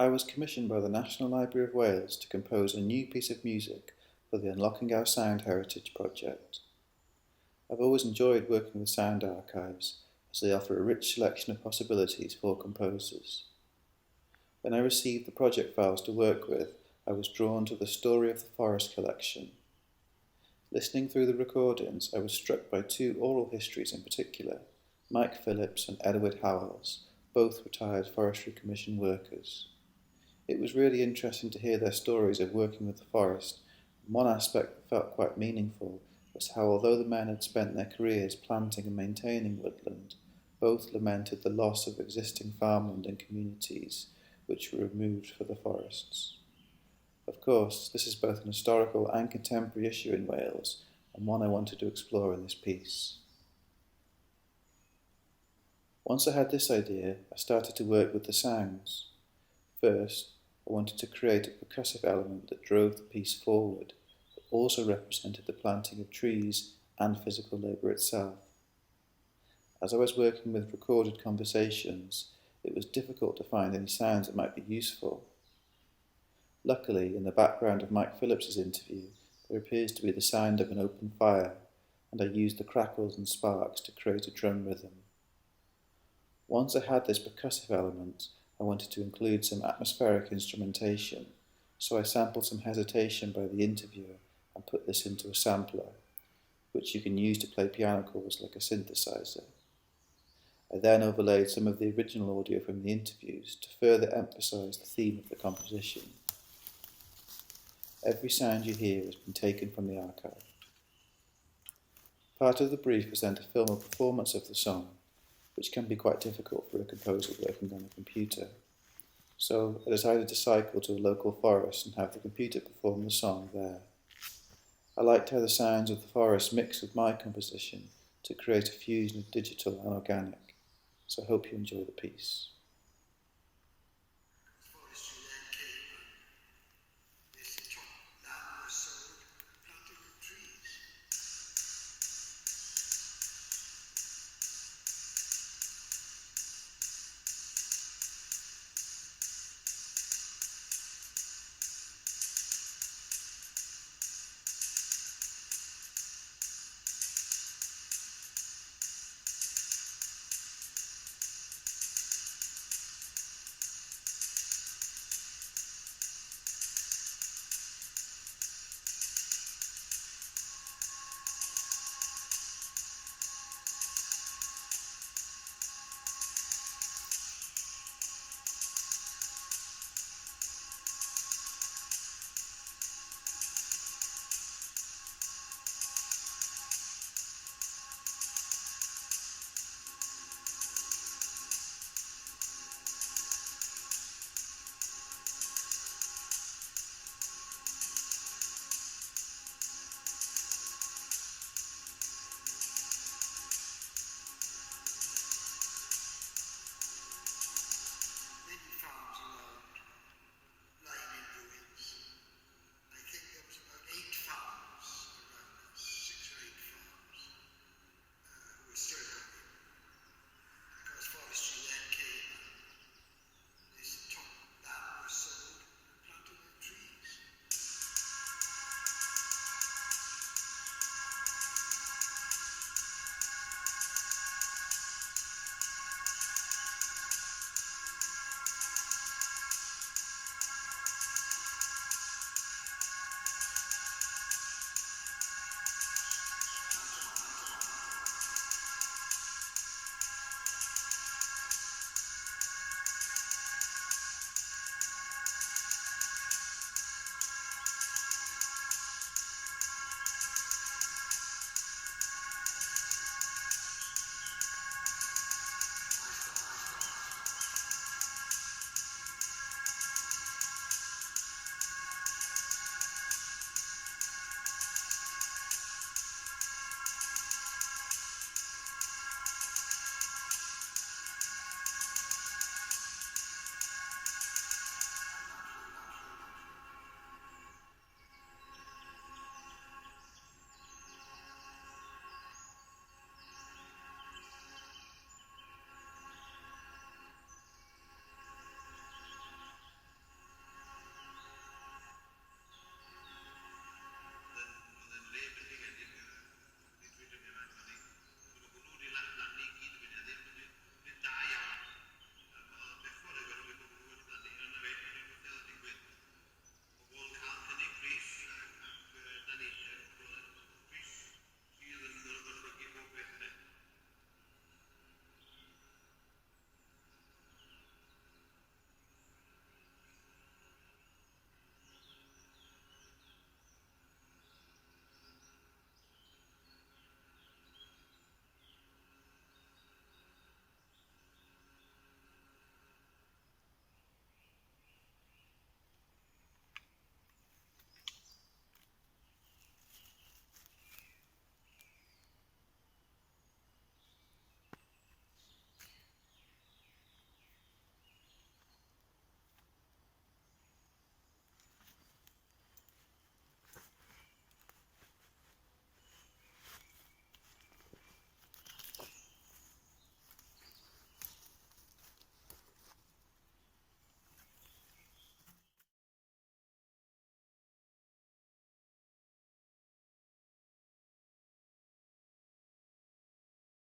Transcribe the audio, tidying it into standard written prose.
I was commissioned by the National Library of Wales to compose a new piece of music for the Unlocking Our Sound Heritage project. I've always enjoyed working with sound archives as they offer a rich selection of possibilities for composers. When I received the project files to work with, I was drawn to the Story of the Forest collection. Listening through the recordings, I was struck by two oral histories in particular, Mike Phillips and Edward Howells, both retired Forestry Commission workers. It was really interesting to hear their stories of working with the forest, and one aspect that felt quite meaningful was how, although the men had spent their careers planting and maintaining woodland, both lamented the loss of existing farmland and communities which were removed for the forests. Of course, this is both an historical and contemporary issue in Wales, and one I wanted to explore in this piece. Once I had this idea, I started to work with the sounds. First, I wanted to create a percussive element that drove the piece forward, but also represented the planting of trees and physical labour itself. As I was working with recorded conversations, it was difficult to find any sounds that might be useful. Luckily, in the background of Mike Phillips's interview, there appears to be the sound of an open fire, and I used the crackles and sparks to create a drum rhythm. Once I had this percussive element, I wanted to include some atmospheric instrumentation, so I sampled some hesitation by the interviewer and put this into a sampler, which you can use to play piano chords like a synthesizer. I then overlaid some of the original audio from the interviews to further emphasize the theme of the composition. Every sound you hear has been taken from the archive. Part of the brief was then to film a performance of the song, which can be quite difficult for a composer working on a computer. So I decided to cycle to a local forest and have the computer perform the song there. I liked how the sounds of the forest mixed with my composition to create a fusion of digital and organic, so I hope you enjoy the piece.